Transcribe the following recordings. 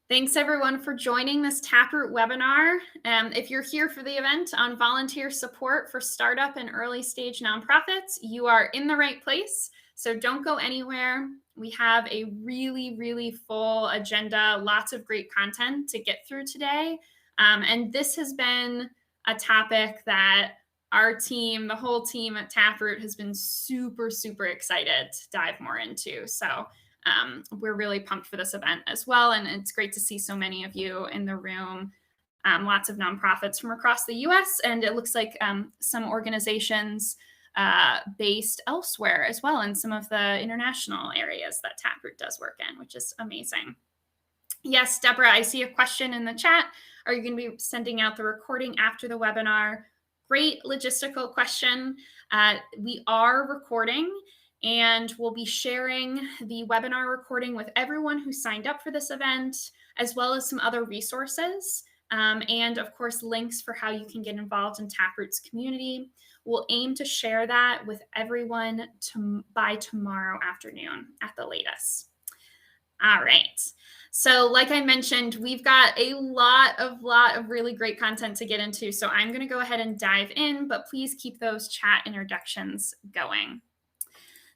Thanks everyone for joining this Taproot webinar. If you're here for the event on volunteer support for startup and early stage nonprofits, you are in the right place. So don't go anywhere. We have a really full agenda, lots of great content to get through today. And this has been a topic that our team, the whole team at Taproot has been super excited to dive more into. So we're really pumped for this event as well. And it's great to see so many of you in the room, lots of nonprofits from across the US. And it looks like some organizations based elsewhere as well in some of the international areas that Taproot does work in, which is amazing. Yes, Deborah, I see a question in the chat. Are you going to be sending out the recording after the webinar? Great logistical question. We are recording, and we'll be sharing the webinar recording with everyone who signed up for this event, as well as some other resources, and of course, links for how you can get involved in Taproot's community. We'll aim to share that with everyone by tomorrow afternoon at the latest. All right. So like I mentioned, we've got a lot of really great content to get into. So I'm going to go ahead and dive in, but please keep those chat introductions going.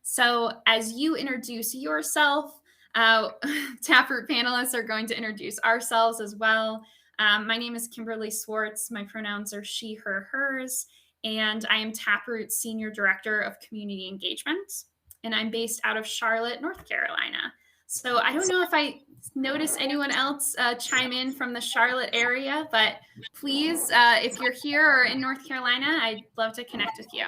So as you introduce yourself, Taproot panelists are going to introduce ourselves as well. My name is Kimberly Swartz. My pronouns are she, her, hers, and I am Taproot's Senior Director of Community Engagement, and I'm based out of Charlotte, North Carolina. So I don't know if I notice anyone else chime in from the Charlotte area, but please, if you're here or in North Carolina, I'd love to connect with you.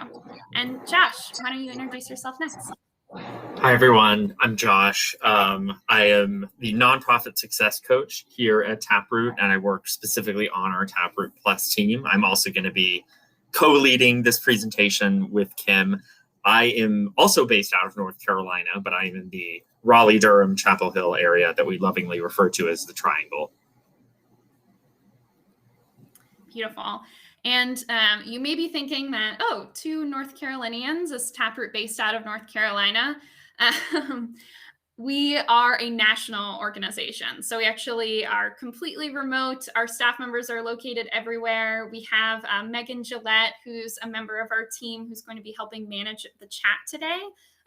And Josh, why don't you introduce yourself next? Hi, everyone. I'm Josh. I am the nonprofit success coach here at Taproot, and I work specifically on our Taproot Plus team. I'm also going to be co-leading this presentation with Kim. I am also based out of North Carolina, but I am in the Raleigh-Durham, Chapel Hill area that we lovingly refer to as the Triangle. Beautiful. And you may be thinking that, oh, two North Carolinians, is Taproot based out of North Carolina? We are a national organization. So we actually are completely remote. Our staff members are located everywhere. We have Megan Gillette, who's a member of our team, who's going to be helping manage the chat today.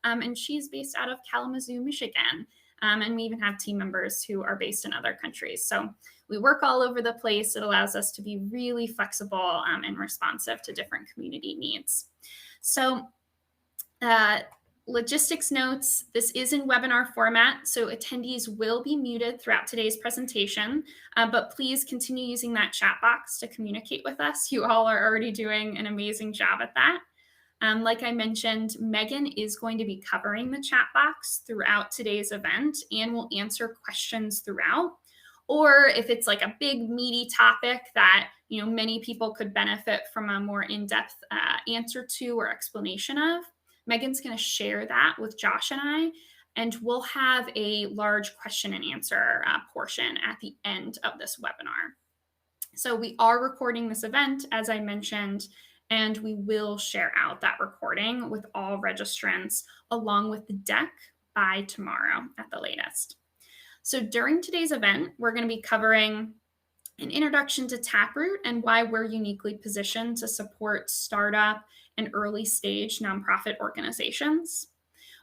And she's based out of Kalamazoo, Michigan. And we even have team members who are based in other countries. So we work all over the place. It allows us to be really flexible and responsive to different community needs. So logistics notes, this is in webinar format, so attendees will be muted throughout today's presentation, but please continue using that chat box to communicate with us. You all are already doing an amazing job at that. Like I mentioned, Megan is going to be covering the chat box throughout today's event and will answer questions throughout. Or if it's like a big meaty topic that many people could benefit from a more in-depth answer to or explanation of, Megan's going to share that with Josh and I, and we'll have a large question and answer portion at the end of this webinar. So we are recording this event, as I mentioned, and we will share out that recording with all registrants along with the deck by tomorrow at the latest. So during today's event, we're going to be covering an introduction to Taproot and why we're uniquely positioned to support startup and early stage nonprofit organizations.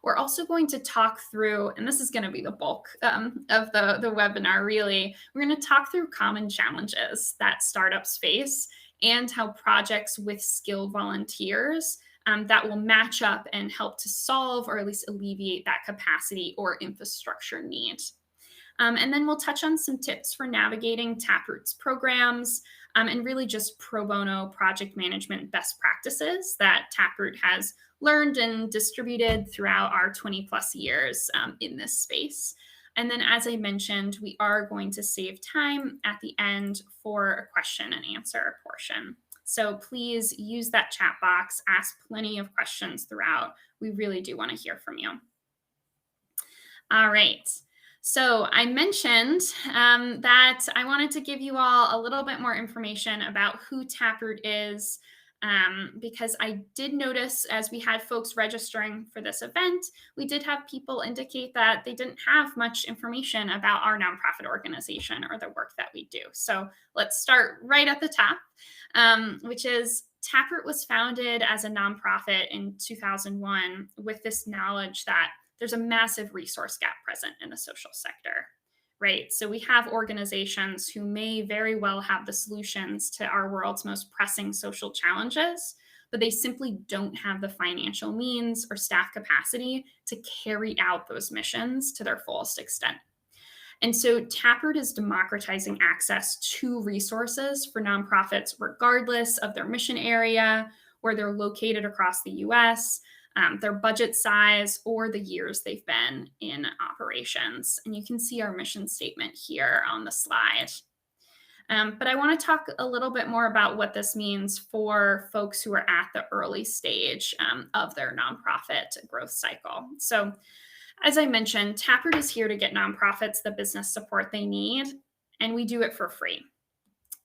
We're also going to talk through, and this is going to be the bulk of the webinar really, we're going to talk through common challenges that startups face and how projects with skilled volunteers that will match up and help to solve or at least alleviate that capacity or infrastructure need. And then we'll touch on some tips for navigating Taproot's programs and really just pro bono project management best practices that Taproot has learned and distributed throughout our 20 plus years in this space. And then, as I mentioned, we are going to save time at the end for a question and answer portion. So please use that chat box, ask plenty of questions throughout. We really do want to hear from you. All right. So I mentioned that I wanted to give you all a little bit more information about who Taproot is, because I did notice as we had folks registering for this event, we did have people indicate that they didn't have much information about our nonprofit organization or the work that we do. So let's start right at the top, which is Taproot was founded as a nonprofit in 2001 with this knowledge that there's a massive resource gap present in the social sector, right? So we have organizations who may very well have the solutions to our world's most pressing social challenges, but they simply don't have the financial means or staff capacity to carry out those missions to their fullest extent. And so Taproot is democratizing access to resources for nonprofits, regardless of their mission area, where they're located across the US, their budget size, or the years they've been in operations. And you can see our mission statement here on the slide. But I want to talk a little bit more about what this means for folks who are at the early stage of their nonprofit growth cycle. So as I mentioned, Taproot is here to get nonprofits the business support they need, and we do it for free.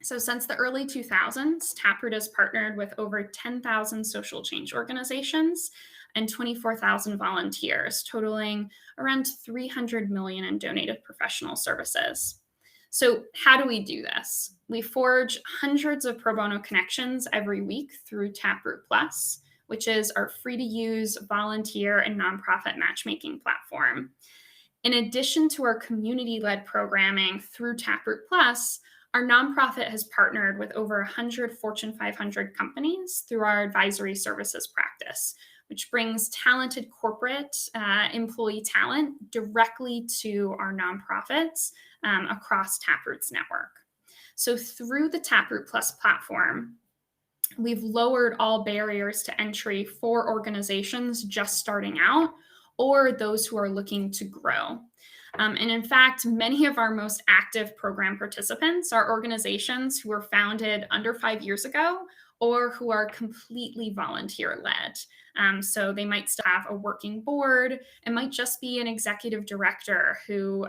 So since the early 2000s, Taproot has partnered with over 10,000 social change organizations and 24,000 volunteers, totaling around 300 million in donated professional services. So how do we do this? We forge hundreds of pro bono connections every week through Taproot Plus, which is our free-to-use volunteer and nonprofit matchmaking platform. In addition to our community-led programming through Taproot Plus, our nonprofit has partnered with over 100 Fortune 500 companies through our advisory services practice, which brings talented corporate employee talent directly to our nonprofits across Taproot's network. So through the Taproot Plus platform, we've lowered all barriers to entry for organizations just starting out or those who are looking to grow. And in fact, many of our most active program participants are organizations who were founded under 5 years ago or who are completely volunteer-led. So they might still have a working board. It might just be an executive director who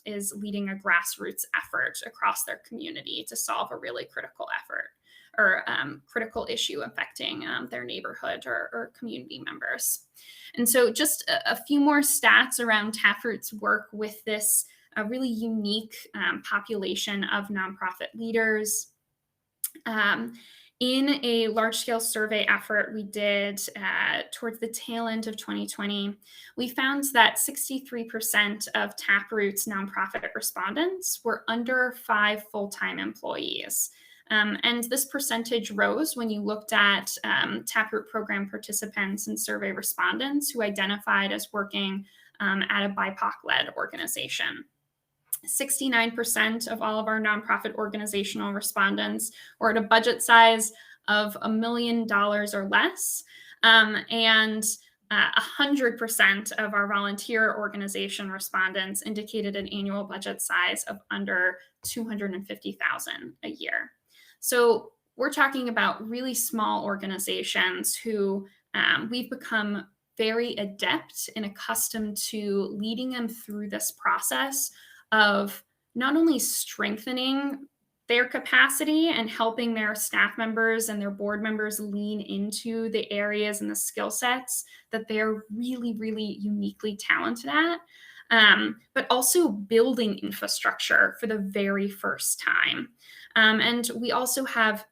is leading a grassroots effort across their community to solve a really critical effort or critical issue affecting their neighborhood or community members. And so just a few more stats around Taproot's work with this really unique population of nonprofit leaders. In a large-scale survey effort we did towards the tail end of 2020, we found that 63% of Taproot's nonprofit respondents were under 5 full-time employees. And this percentage rose when you looked at Taproot program participants and survey respondents who identified as working at a BIPOC-led organization. 69% of all of our nonprofit organizational respondents were at a budget size of $1 million or less. And 100% of our volunteer organization respondents indicated an annual budget size of under $250,000 a year. So we're talking about really small organizations who we've become very adept and accustomed to leading them through this process of not only strengthening their capacity and helping their staff members and their board members lean into the areas and the skill sets that they're really, really uniquely talented at, but also building infrastructure for the very first time. And we also have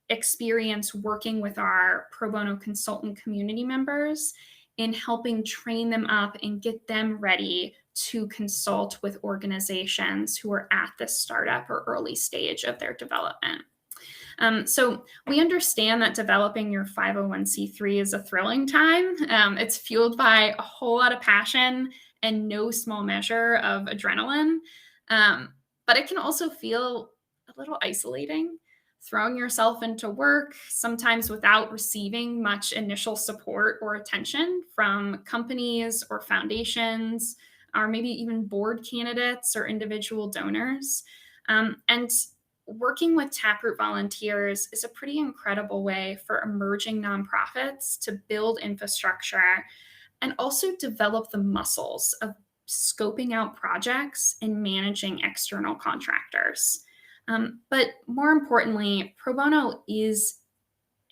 experience working with our pro bono consultant community members in helping train them up and get them ready to consult with organizations who are at the startup or early stage of their development. So we understand that developing your 501c3 is a thrilling time. It's fueled by a whole lot of passion and no small measure of adrenaline. But it can also feel a little isolating, throwing yourself into work, sometimes without receiving much initial support or attention from companies or foundations, or maybe even board candidates or individual donors. And working with Taproot volunteers is a pretty incredible way for emerging nonprofits to build infrastructure and also develop the muscles of scoping out projects and managing external contractors. But more importantly, pro bono is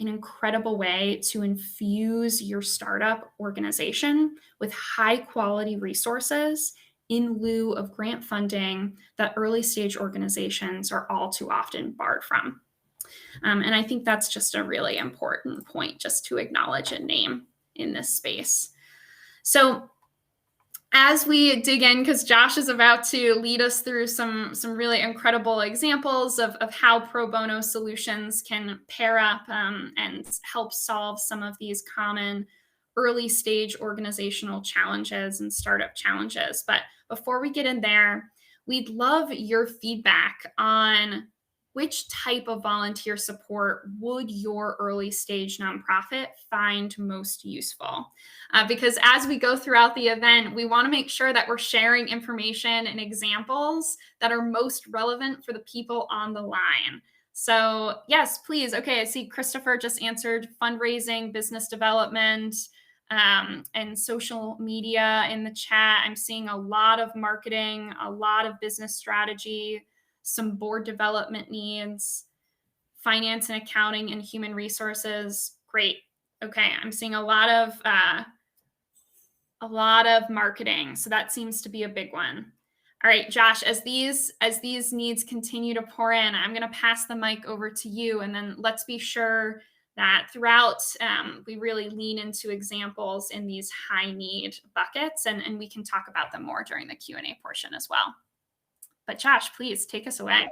an incredible way to infuse your startup organization with high quality resources in lieu of grant funding that early stage organizations are all too often barred from. And I think that's just a really important point just to acknowledge and name in this space. So as we dig in, because Josh is about to lead us through some really incredible examples of how pro bono solutions can pair up and help solve some of these common early stage organizational challenges and startup challenges. But before we get in there, we'd love your feedback on which type of volunteer support would your early stage nonprofit find most useful? Because as we go throughout the event, we want to make sure that we're sharing information and examples that are most relevant for the people on the line. So yes, please. Okay, I see Christopher just answered fundraising, business development, and social media in the chat. I'm seeing a lot of marketing, a lot of business strategy, some board development needs, finance and accounting, and human resources. Great. Okay, I'm seeing a lot of marketing. So that seems to be a big one. All right, Josh, as these needs continue to pour in, I'm going to pass the mic over to you, and then let's be sure that throughout we really lean into examples in these high need buckets, and we can talk about them more during the Q&A portion as well. But Josh, please take us away.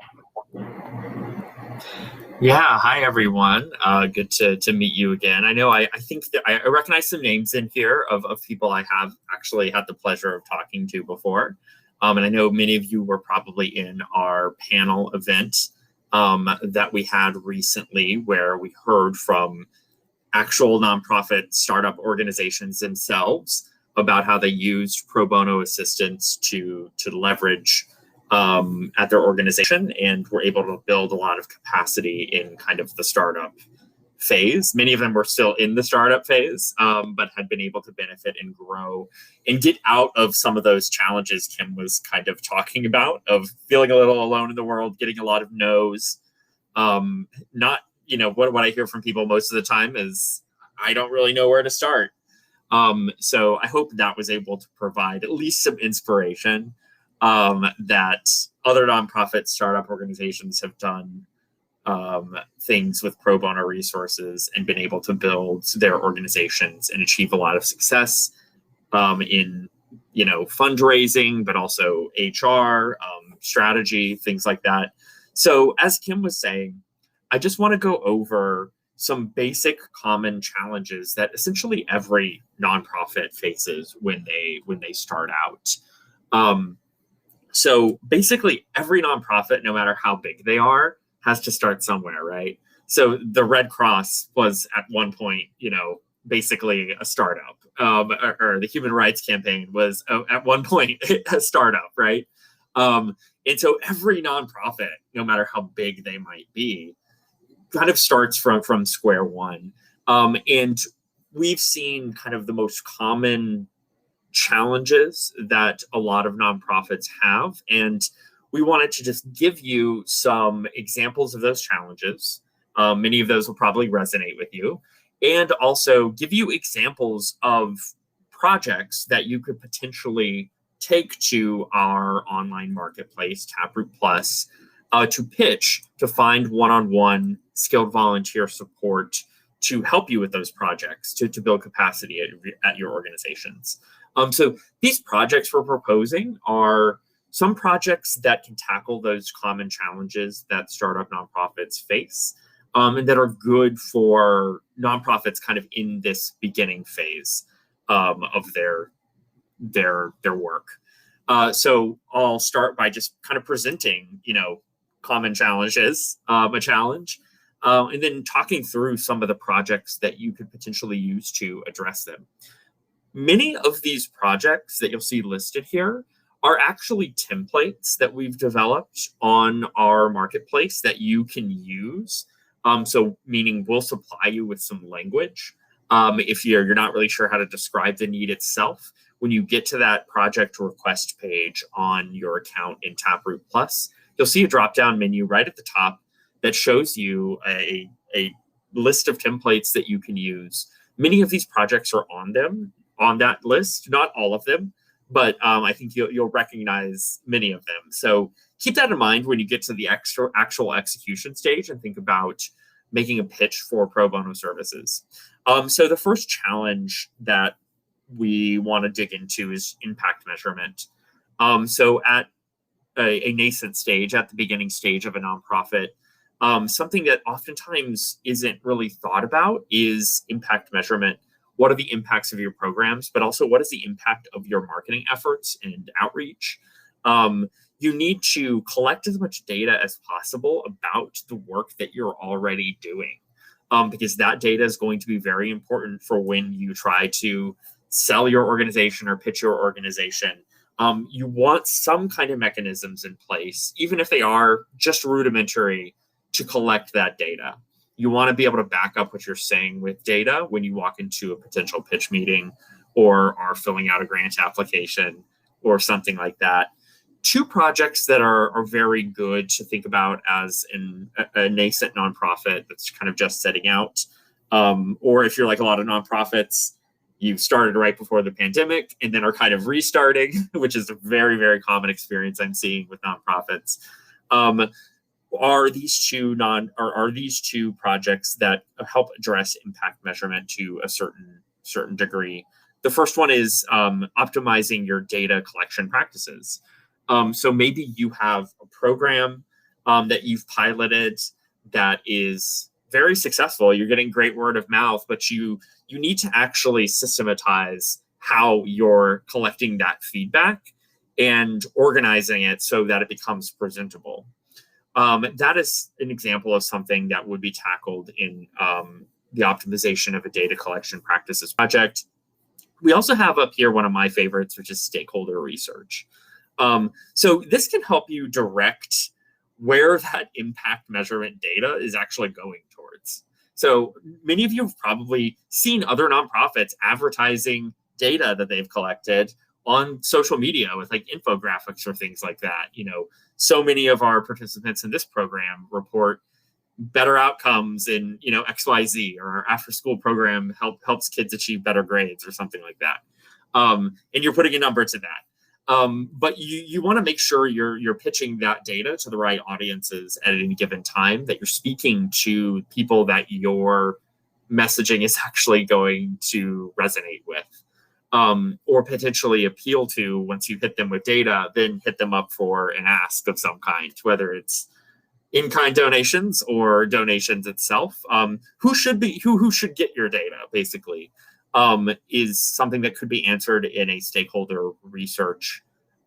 Yeah, hi everyone. Good to meet you again. I know I think that I recognize some names in here of people I have actually had the pleasure of talking to before. And I know many of you were probably in our panel event that we had recently, where we heard from actual nonprofit startup organizations themselves about how they used pro bono assistance to leverage at their organization, and were able to build a lot of capacity in kind of the startup phase. Many of them were still in the startup phase, but had been able to benefit and grow and get out of some of those challenges Kim was kind of talking about, of feeling a little alone in the world, getting a lot of no's. Not, what I hear from people most of the time is, I don't really know where to start. So I hope that was able to provide at least some inspiration that other nonprofit startup organizations have done things with pro bono resources and been able to build their organizations and achieve a lot of success in fundraising, but also HR, strategy, things like that. So as Kim was saying, I just want to go over some basic common challenges that essentially every nonprofit faces when they start out. So basically every nonprofit, no matter how big they are, has to start somewhere, right? So the Red Cross was at one point, basically a startup, or the Human Rights Campaign was at one point a startup, right? And so every nonprofit, no matter how big they might be, kind of starts from square one. And we've seen kind of the most common challenges that a lot of nonprofits have. And we wanted to just give you some examples of those challenges. Many of those will probably resonate with you. And also give you examples of projects that you could potentially take to our online marketplace, Taproot Plus, to pitch, to find one-on-one skilled volunteer support to help you with those projects, to build capacity at your organizations. So these projects we're proposing are some projects that can tackle those common challenges that startup nonprofits face, and that are good for nonprofits kind of in this beginning phase of their work. So I'll start by just kind of presenting, common challenges, a challenge, and then talking through some of the projects that you could potentially use to address them. Many of these projects that you'll see listed here are actually templates that we've developed on our marketplace that you can use. So meaning we'll supply you with some language. If you're not really sure how to describe the need itself, when you get to that project request page on your account in Taproot Plus, you'll see a drop-down menu right at the top that shows you a list of templates that you can use. Many of these projects are on that list, not all of them, but I think you'll recognize many of them. So keep that in mind when you get to the actual execution stage and think about making a pitch for pro bono services. So the first challenge that we want to dig into is impact measurement. So at a nascent stage, at the beginning stage of a nonprofit, something that oftentimes isn't really thought about is impact measurement. What are the impacts of your programs, but also what is the impact of your marketing efforts and outreach? You need to collect as much data as possible about the work that you're already doing, because that data is going to be very important for when you try to sell your organization or pitch your organization. You want some kind of mechanisms in place, even if they are just rudimentary, to collect that data. You want to be able to back up what you're saying with data when you walk into a potential pitch meeting or are filling out a grant application or something like that. Two projects that are very good to think about as a nascent nonprofit that's kind of just setting out, or if you're like a lot of nonprofits, you started right before the pandemic and then are kind of restarting, which is a very, very common experience I'm seeing with nonprofits. Are these two projects that help address impact measurement to a certain degree. The first one is optimizing your data collection practices. So maybe you have a program that you've piloted that is very successful. You're getting great word of mouth, but you need to actually systematize how you're collecting that feedback and organizing it so that it becomes presentable. That is an example of something that would be tackled in the optimization of a data collection practices project. We also have up here one of my favorites, which is stakeholder research. So this can help you direct where that impact measurement data is actually going towards. So many of you have probably seen other nonprofits advertising data that they've collected on social media with like infographics or things like that. So many of our participants in this program report better outcomes in, XYZ, or our after school program helps kids achieve better grades or something like that. And you're putting a number to that. But you want to make sure you're pitching that data to the right audiences at any given time, that you're speaking to people that your messaging is actually going to resonate with. Or potentially appeal to once you hit them with data, then hit them up for an ask of some kind, whether it's in-kind donations or donations itself. Who should get your data, basically, is something that could be answered in a stakeholder research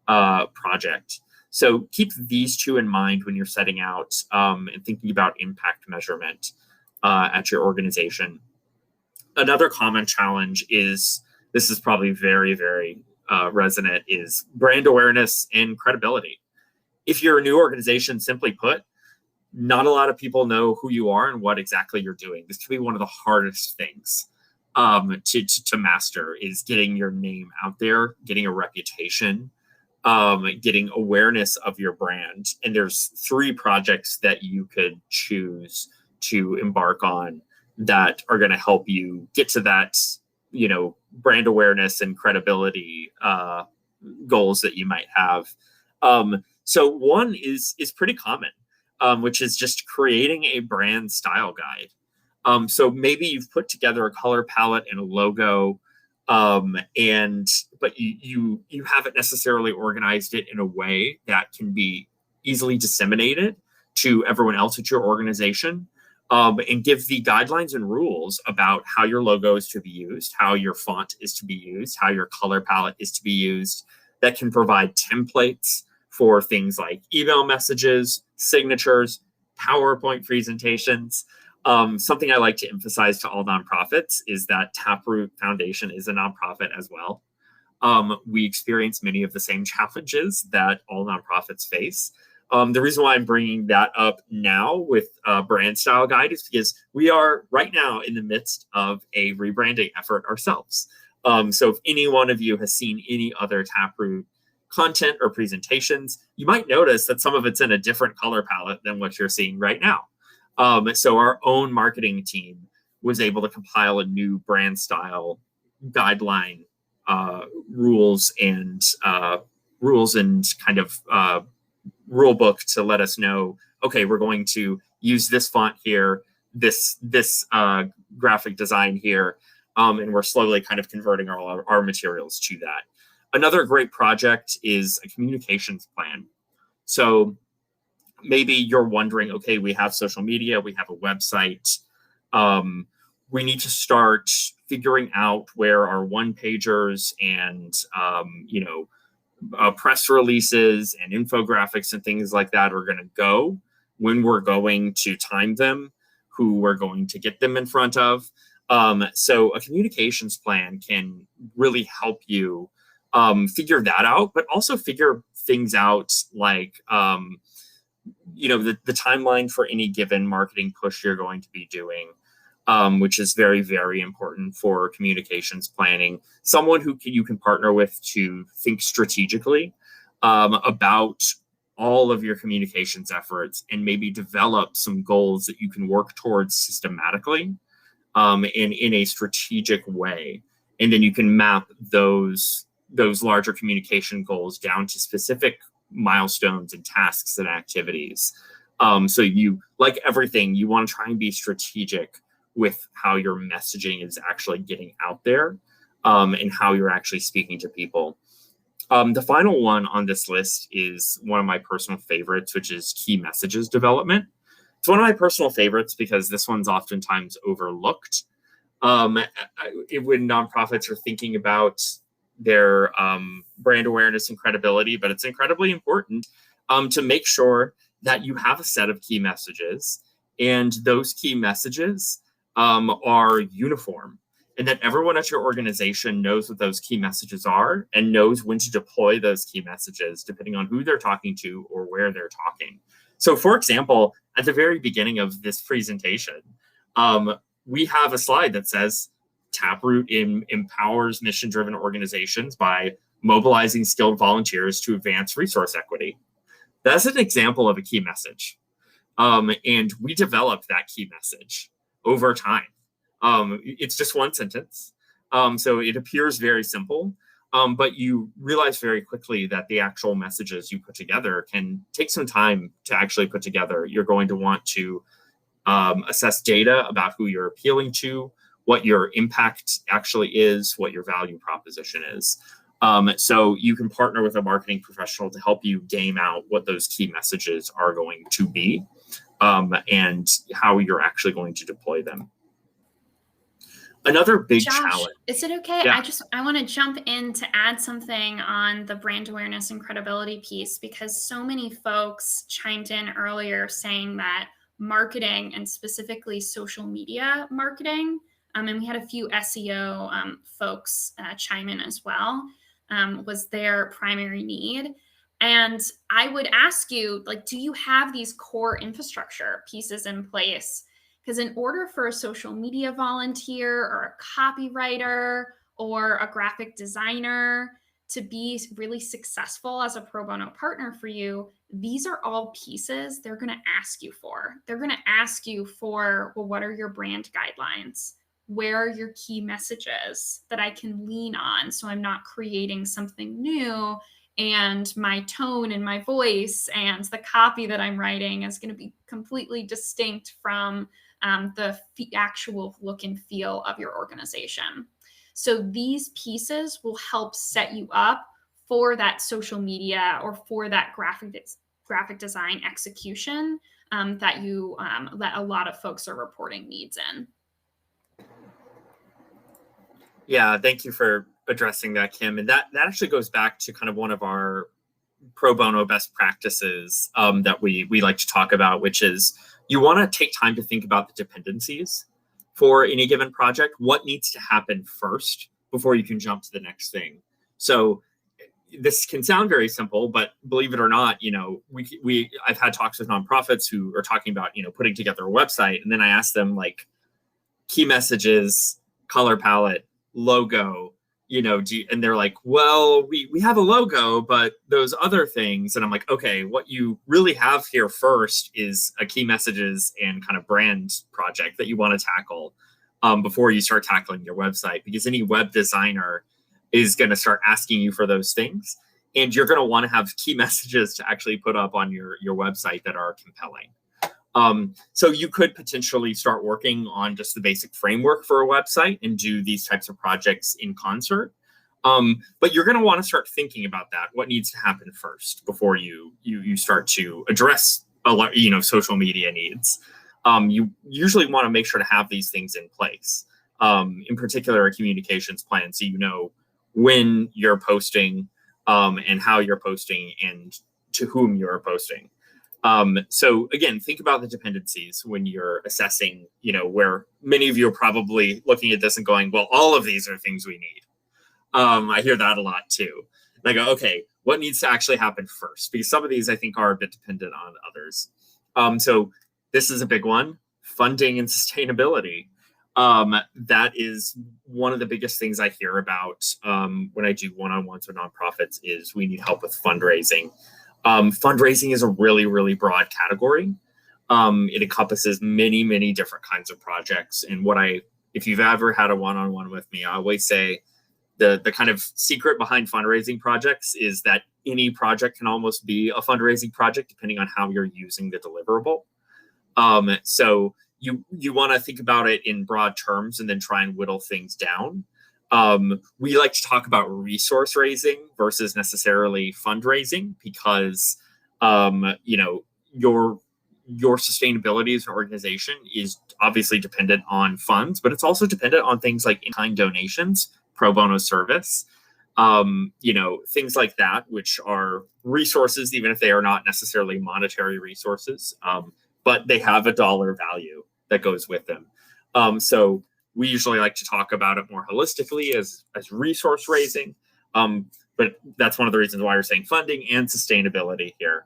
project. So keep these two in mind when you're setting out and thinking about impact measurement at your organization. Another common challenge is, this is probably very, very resonant, is brand awareness and credibility. If you're a new organization, simply put, not a lot of people know who you are and what exactly you're doing. This could be one of the hardest things to master, is getting your name out there, getting a reputation, getting awareness of your brand. And there's 3 projects that you could choose to embark on that are going to help you get to that, brand awareness and credibility goals that you might have. So one is pretty common, which is just creating a brand style guide. So maybe you've put together a color palette and a logo, but you haven't necessarily organized it in a way that can be easily disseminated to everyone else at your organization. And give the guidelines and rules about how your logo is to be used, how your font is to be used, how your color palette is to be used, that can provide templates for things like email messages, signatures, PowerPoint presentations. Something I like to emphasize to all nonprofits is that Taproot Foundation is a nonprofit as well. We experience many of the same challenges that all nonprofits face. The reason why I'm bringing that up now with brand style guide is because we are right now in the midst of a rebranding effort ourselves. So if any one of you has seen any other Taproot content or presentations, you might notice that some of it's in a different color palette than what you're seeing right now. So our own marketing team was able to compile a new brand style guideline, rules and kind of rule book to let us know, okay, we're going to use this font here, this graphic design here, and we're slowly kind of converting all our materials to that. Another great project is a communications plan. So maybe you're wondering, okay, we have social media, we have a website. We need to start figuring out where our one-pagers and, press releases and infographics and things like that are going to go, when we're going to time them, who we're going to get them in front of. So a communications plan can really help you figure that out, but also figure things out like, the timeline for any given marketing push you're going to be doing, which is very, very important for communications planning. Someone who you can partner with to think strategically about all of your communications efforts and maybe develop some goals that you can work towards systematically and in a strategic way. And then you can map those larger communication goals down to specific milestones and tasks and activities. So you, like everything, you want to try and be strategic with how your messaging is actually getting out there, and how you're actually speaking to people. The final one on this list is one of my personal favorites, which is key messages development. It's one of my personal favorites because this one's oftentimes overlooked. When nonprofits are thinking about their brand awareness and credibility, but it's incredibly important to make sure that you have a set of key messages, and those key messages are uniform, and that everyone at your organization knows what those key messages are and knows when to deploy those key messages depending on who they're talking to or where they're talking. So for example, at the very beginning of this presentation, we have a slide that says Taproot empowers mission-driven organizations by mobilizing skilled volunteers to advance resource equity. That's an example of a key message. And we developed that key message over time. It's just one sentence. So it appears very simple, but you realize very quickly that the actual messages you put together can take some time to actually put together. You're going to want to assess data about who you're appealing to, what your impact actually is, what your value proposition is. So you can partner with a marketing professional to help you game out what those key messages are going to be, and how you're actually going to deploy them. Another big challenge. Is it okay? Yeah. I want to jump in to add something on the brand awareness and credibility piece, because so many folks chimed in earlier saying that marketing, and specifically social media marketing, and we had a few SEO folks chime in as well, was their primary need. And I would ask you, like, do you have these core infrastructure pieces in place? Because in order for a social media volunteer or a copywriter or a graphic designer to be really successful as a pro bono partner for you, these are all pieces they're going to ask you for. They're going to ask you for, well, what are your brand guidelines? Where are your key messages that I can lean on so I'm not creating something new, and my tone and my voice and the copy that I'm writing is going to be completely distinct from the actual look and feel of your organization. So these pieces will help set you up for that social media or for that graphic design execution that a lot of folks are reporting needs in. Yeah, thank you for addressing that, Kim. And that actually goes back to kind of one of our pro bono best practices that we like to talk about, which is you want to take time to think about the dependencies for any given project. What needs to happen first before you can jump to the next thing? So this can sound very simple, but believe it or not, I've had talks with nonprofits who are talking about, putting together a website. And then I ask them, like, key messages, color palette, logo, and they're like, well, we have a logo, but those other things. And I'm like, okay, what you really have here first is a key messages and kind of brand project that you want to tackle before you start tackling your website, because any web designer is going to start asking you for those things. And you're going to want to have key messages to actually put up on your website that are compelling. So you could potentially start working on just the basic framework for a website and do these types of projects in concert. But you're going to want to start thinking about that. What needs to happen first before you start to address a lot, social media needs. You usually want to make sure to have these things in place. In particular, a communications plan, so you know when you're posting, and how you're posting, and to whom you're posting. So again, think about the dependencies when you're assessing, where many of you are probably looking at this and going, well, all of these are things we need. I hear that a lot too. And I go, okay, what needs to actually happen first? Because some of these I think are a bit dependent on others. So this is a big one, funding and sustainability. That is one of the biggest things I hear about when I do one-on-ones with nonprofits is we need help with fundraising. Fundraising is a really, really broad category. It encompasses many, many different kinds of projects. And if you've ever had a one-on-one with me, I always say the kind of secret behind fundraising projects is that any project can almost be a fundraising project depending on how you're using the deliverable. So you want to think about it in broad terms and then try and whittle things down. We like to talk about resource raising versus necessarily fundraising because, your sustainability as an organization is obviously dependent on funds, but it's also dependent on things like in-kind donations, pro bono service, things like that, which are resources, even if they are not necessarily monetary resources, but they have a dollar value that goes with them. So we usually like to talk about it more holistically as resource raising, but that's one of the reasons why we're saying funding and sustainability here.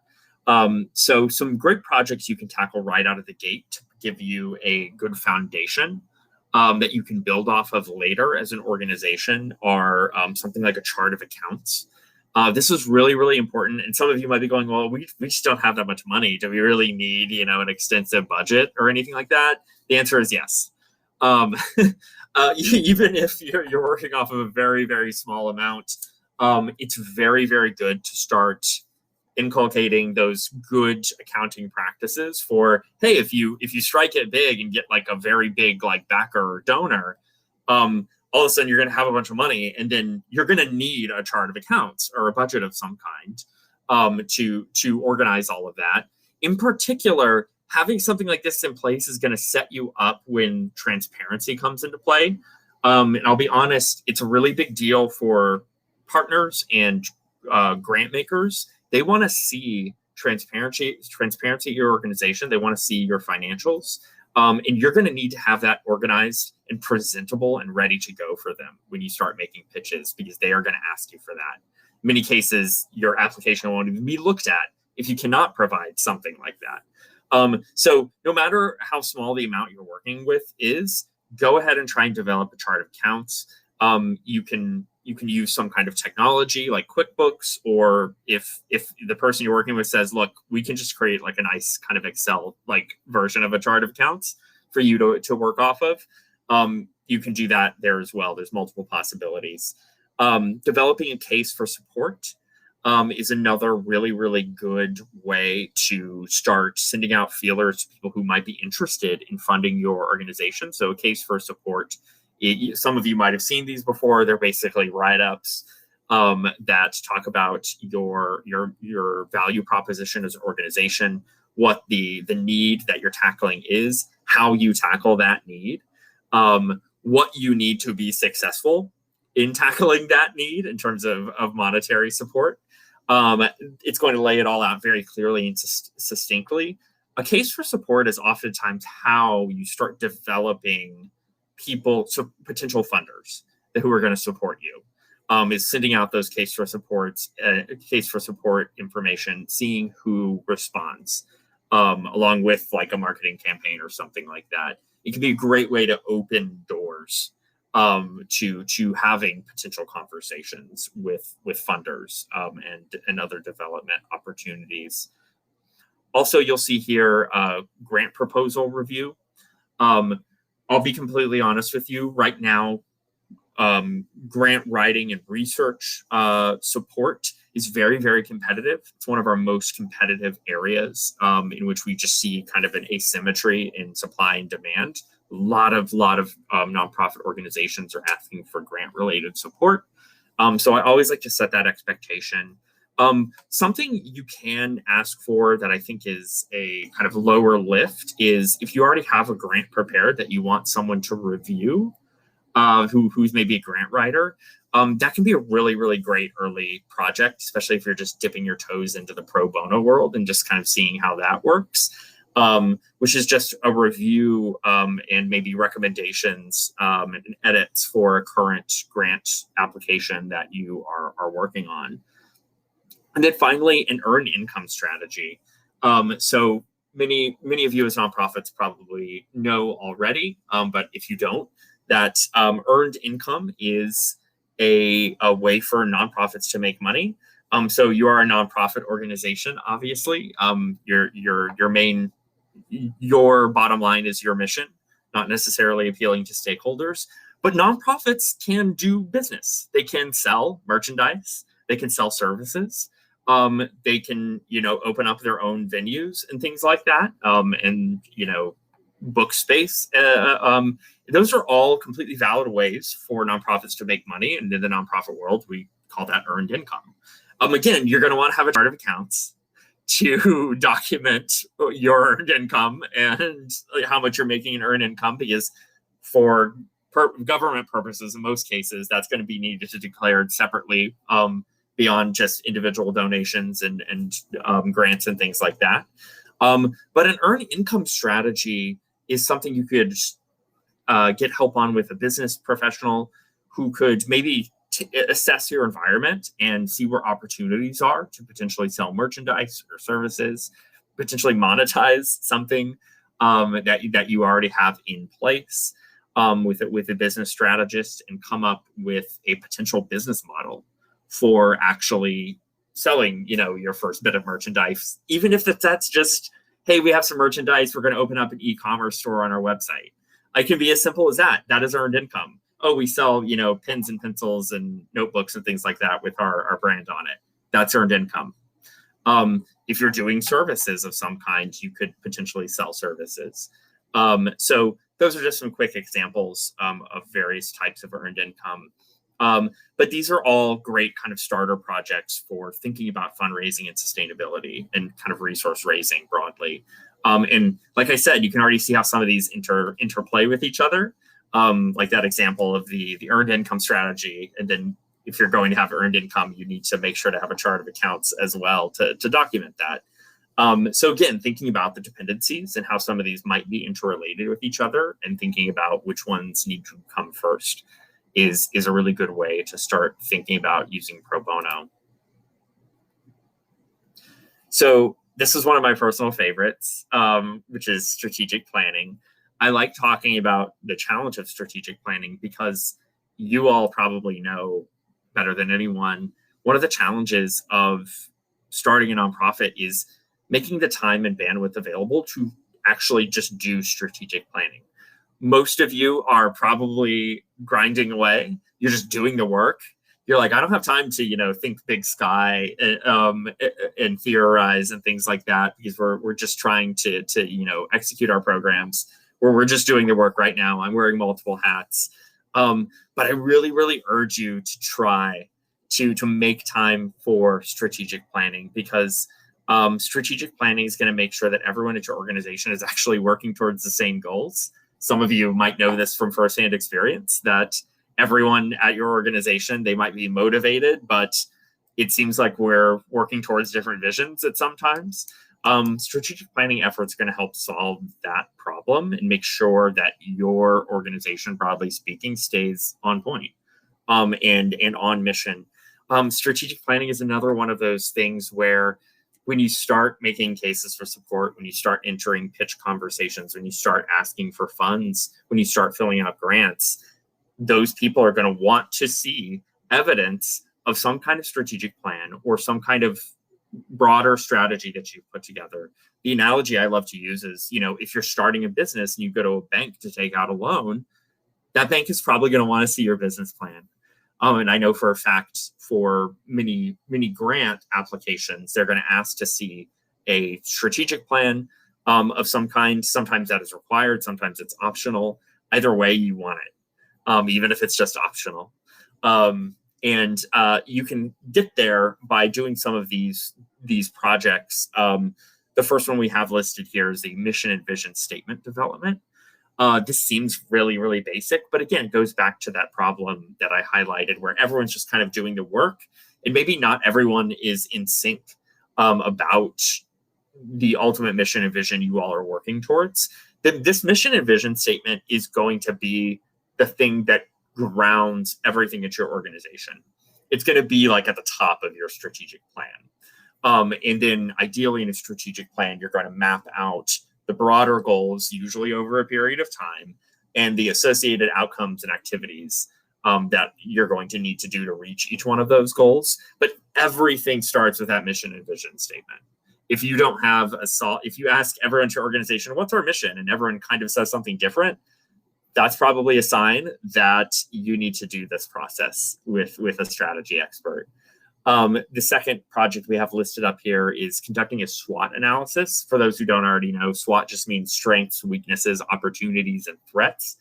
So some great projects you can tackle right out of the gate to give you a good foundation that you can build off of later as an organization are something like a chart of accounts. This is really, really important. And some of you might be going, well, we just don't have that much money. Do we really need, an extensive budget or anything like that? The answer is yes. Even if you're working off of a very, very small amount, it's very, very good to start inculcating those good accounting practices for, hey, if you strike it big and get like a very big like backer or donor, all of a sudden you're going to have a bunch of money, and then you're going to need a chart of accounts or a budget of some kind to organize all of that. In particular, having something like this in place is going to set you up when transparency comes into play. And I'll be honest, it's a really big deal for partners and grant makers. They want to see transparency at your organization. They want to see your financials. And you're going to need to have that organized and presentable and ready to go for them when you start making pitches, because they are going to ask you for that. In many cases, your application won't even be looked at if you cannot provide something like that. So no matter how small the amount you're working with is, go ahead and try and develop a chart of accounts. You can use some kind of technology like QuickBooks, or if the person you're working with says, look, we can just create like a nice kind of Excel like version of a chart of accounts for you to work off of. You can do that there as well. There's multiple possibilities. Developing a case for support is another really, really good way to start sending out feelers to people who might be interested in funding your organization. So a case for support, some of you might have seen these before. They're basically write-ups that talk about your value proposition as an organization, what the need that you're tackling is, how you tackle that need, what you need to be successful in tackling that need in terms of monetary support. It's going to lay it all out very clearly and succinctly. A case for support is oftentimes how you start developing potential funders who are going to support you. Is sending out those case for support information, seeing who responds, along with like a marketing campaign or something like that. It can be a great way to open doors to having potential conversations with funders and other development opportunities. Also, you'll see here grant proposal review. I'll be completely honest with you. Right now, grant writing and research support is very, very competitive. It's one of our most competitive areas in which we just see kind of an asymmetry in supply and demand. A lot of nonprofit organizations are asking for grant-related support. So I always like to set that expectation. Something you can ask for that I think is a kind of lower lift is if you already have a grant prepared that you want someone to review, who's maybe a grant writer, that can be a really, really great early project, especially if you're just dipping your toes into the pro bono world and just kind of seeing how that works, which is just a review and maybe recommendations and edits for a current grant application that you are working on. And then finally, an earned income strategy. So many of you as nonprofits probably know already, but if you don't, that earned income is a way for nonprofits to make money. So you are a nonprofit organization, obviously. Your bottom line is your mission, not necessarily appealing to stakeholders. But nonprofits can do business. They can sell merchandise. They can sell services. They can, open up their own venues and things like that. And book space. Those are all completely valid ways for nonprofits to make money. And in the nonprofit world, we call that earned income. Again, you're going to want to have a chart of accounts to document your earned income and how much you're making in earned income, because for government purposes, in most cases, that's going to be needed to declared separately beyond just individual donations and grants and things like that. But an earned income strategy is something you could get help on with a business professional who could maybe assess your environment and see where opportunities are to potentially sell merchandise or services, potentially monetize something that you already have in place with a business strategist, and come up with a potential business model for actually selling, your first bit of merchandise, even if that's just, hey, we have some merchandise, we're going to open up an e-commerce store on our website. It can be as simple as that. That is earned income. Oh, we sell, pens and pencils and notebooks and things like that with our brand on it. That's earned income. If you're doing services of some kind, you could potentially sell services. So those are just some quick examples of various types of earned income. But these are all great kind of starter projects for thinking about fundraising and sustainability and kind of resource raising broadly. And like I said, you can already see how some of these interplay with each other. Like that example of the earned income strategy. And then if you're going to have earned income, you need to make sure to have a chart of accounts as well to document that. So again, thinking about the dependencies and how some of these might be interrelated with each other, and thinking about which ones need to come first is a really good way to start thinking about using pro bono. So this is one of my personal favorites, which is strategic planning. I like talking about the challenge of strategic planning because you all probably know better than anyone, one of the challenges of starting a nonprofit is making the time and bandwidth available to actually just do strategic planning. Most of you are probably grinding away. You're just doing the work. You're like, I don't have time to, think big sky and theorize and things like that, because we're just trying to execute our programs, where we're just doing the work right now. I'm wearing multiple hats. But I really, really urge you to try to make time for strategic planning, because strategic planning is going to make sure that everyone at your organization is actually working towards the same goals. Some of you might know this from firsthand experience, that everyone at your organization, they might be motivated, but it seems like we're working towards different visions at some times. Strategic planning efforts are going to help solve that problem and make sure that your organization, broadly speaking, stays on point and on mission. Strategic planning is another one of those things where when you start making cases for support, when you start entering pitch conversations, when you start asking for funds, when you start filling out grants, those people are going to want to see evidence of some kind of strategic plan or some kind of broader strategy that you've put together. The analogy I love to use is, if you're starting a business and you go to a bank to take out a loan, that bank is probably going to want to see your business plan. And I know for a fact for many grant applications, they're going to ask to see a strategic plan of some kind. Sometimes that is required, sometimes it's optional. Either way, you want it, even if it's just optional. And you can get there by doing some of these projects. The first one we have listed here is the mission and vision statement development. This seems really, really basic, but again, it goes back to that problem that I highlighted where everyone's just kind of doing the work and maybe not everyone is in sync about the ultimate mission and vision you all are working towards. This mission and vision statement is going to be the thing that grounds everything at your organization. It's going to be like at the top of your strategic plan. And then ideally in a strategic plan, you're going to map out the broader goals, usually over a period of time, and the associated outcomes and activities that you're going to need to do to reach each one of those goals. But everything starts with that mission and vision statement. If you don't have if you ask everyone in your organization, what's our mission? And everyone kind of says something different, that's probably a sign that you need to do this process with a strategy expert. The second project we have listed up here is conducting a SWOT analysis. For those who don't already know, SWOT just means strengths, weaknesses, opportunities, and threats.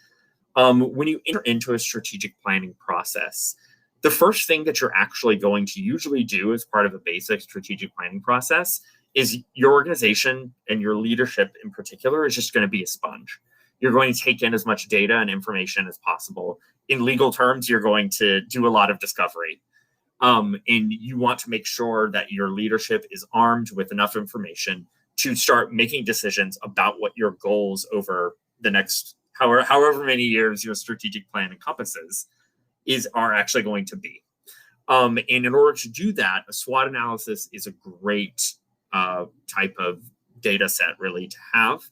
When you enter into a strategic planning process, the first thing that you're actually going to usually do as part of a basic strategic planning process is your organization and your leadership in particular is just going to be a sponge. You're going to take in as much data and information as possible. In legal terms, you're going to do a lot of discovery. And you want to make sure that your leadership is armed with enough information to start making decisions about what your goals over the next however many years your strategic plan encompasses are actually going to be. And in order to do that, a SWOT analysis is a great type of data set really to have.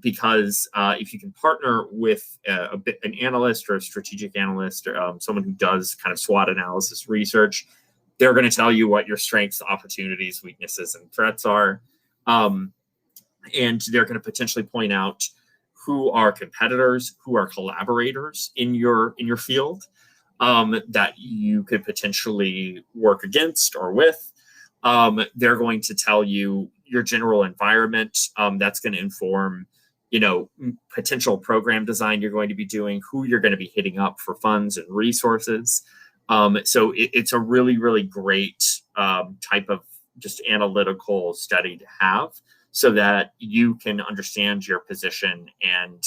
Because if you can partner with an analyst or a strategic analyst, or someone who does kind of SWOT analysis research, they're going to tell you what your strengths, opportunities, weaknesses, and threats are. And they're going to potentially point out who are competitors, who are collaborators in your field that you could potentially work against or with. They're going to tell you your general environment. That's going to inform, potential program design you're going to be doing, who you're going to be hitting up for funds and resources. So it's a really, really great type of just analytical study to have so that you can understand your position and,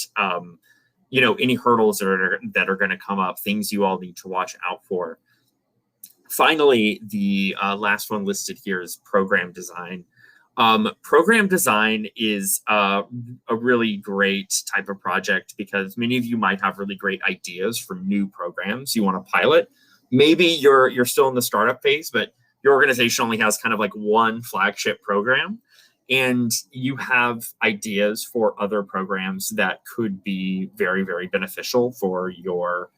any hurdles that are going to come up, things you all need to watch out for. Finally, the last one listed here is program design. Program design is a really great type of project because many of you might have really great ideas for new programs you want to pilot. Maybe you're still in the startup phase, but your organization only has kind of like one flagship program, and you have ideas for other programs that could be very, very beneficial for your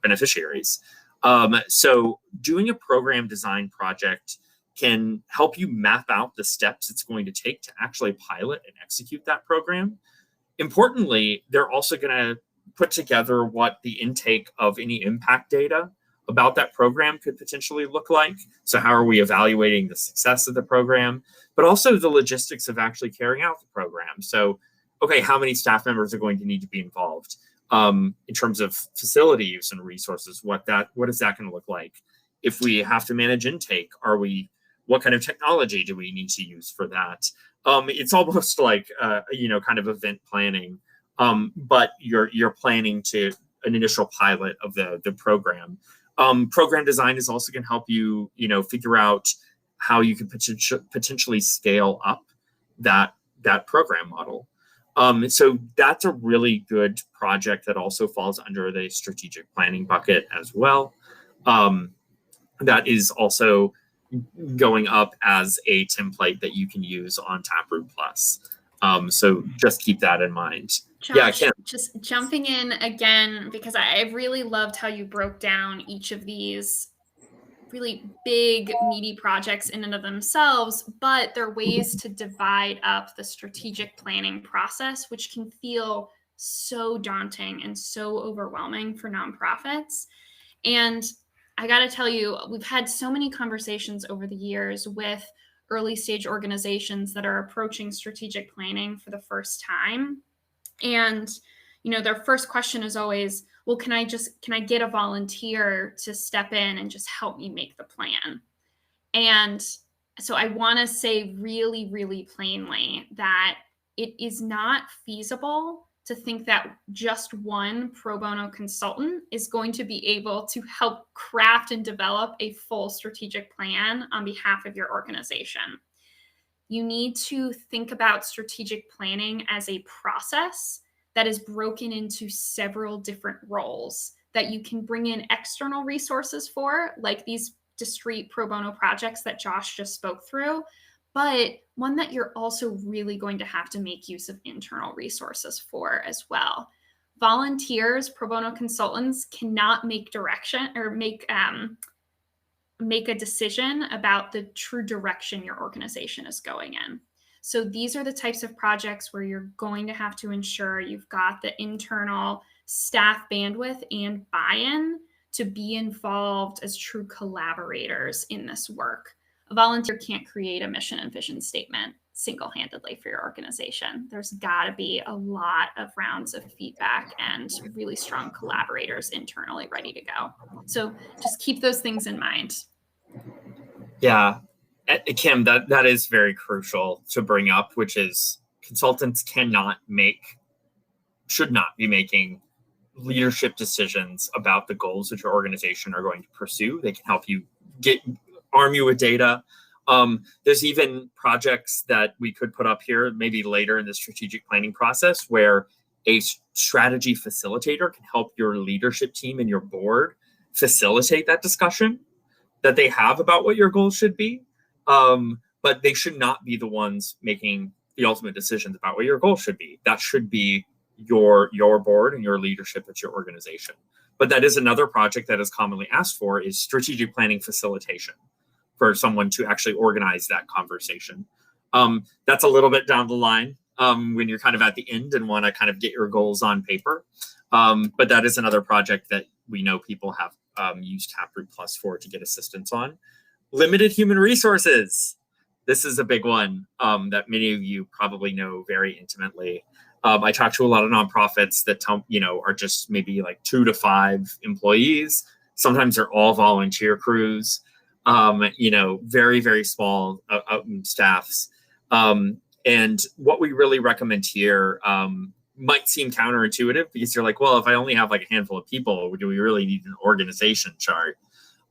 beneficiaries. So doing a program design project can help you map out the steps it's going to take to actually pilot and execute that program. Importantly, they're also going to put together what the intake of any impact data about that program could potentially look like. So how are we evaluating the success of the program, but also the logistics of actually carrying out the program. So, okay, how many staff members are going to need to be involved? In terms of facility use and resources, what is that going to look like? If we have to manage intake, what kind of technology do we need to use for that? It's almost like kind of event planning, but you're planning to an initial pilot of the program. Program design is also going to help you figure out how you could potentially scale up that program model. So that's a really good project that also falls under the strategic planning bucket as well. That is also going up as a template that you can use on Taproot Plus. So just keep that in mind. Josh, just jumping in again, because I really loved how you broke down each of these really big, meaty projects in and of themselves, but they're ways to divide up the strategic planning process, which can feel so daunting and so overwhelming for nonprofits. And I got to tell you, we've had so many conversations over the years with early stage organizations that are approaching strategic planning for the first time. And, their first question is always, well, can I get a volunteer to step in and just help me make the plan? And so I want to say really, really plainly that it is not feasible to think that just one pro bono consultant is going to be able to help craft and develop a full strategic plan on behalf of your organization. You need to think about strategic planning as a process that is broken into several different roles that you can bring in external resources for, like these discrete pro bono projects that Josh just spoke through, but one that you're also really going to have to make use of internal resources for as well. Volunteers, pro bono consultants cannot make direction or make a decision about the true direction your organization is going in. So these are the types of projects where you're going to have to ensure you've got the internal staff bandwidth and buy-in to be involved as true collaborators in this work. A volunteer can't create a mission and vision statement single-handedly for your organization. There's got to be a lot of rounds of feedback and really strong collaborators internally ready to go. So just keep those things in mind. Yeah, Kim, that is very crucial to bring up, which is consultants should not be making leadership decisions about the goals that your organization are going to pursue. They can help you arm you with data. There's even projects that we could put up here maybe later in the strategic planning process where a strategy facilitator can help your leadership team and your board facilitate that discussion that they have about what your goals should be. But they should not be the ones making the ultimate decisions about what your goals should be. That should be your board and your leadership at your organization. But that is another project that is commonly asked for, is strategic planning facilitation, for someone to actually organize that conversation. That's a little bit down the line when you're kind of at the end and want to kind of get your goals on paper. But that is another project that we know people have used Taproot Plus for to get assistance on. Limited human resources. This is a big one that many of you probably know very intimately. I talk to a lot of nonprofits that are just maybe like 2 to 5 employees. Sometimes they're all volunteer crews. Very, very small staffs. And what we really recommend here might seem counterintuitive, because you're like, well, if I only have like a handful of people, do we really need an organization chart?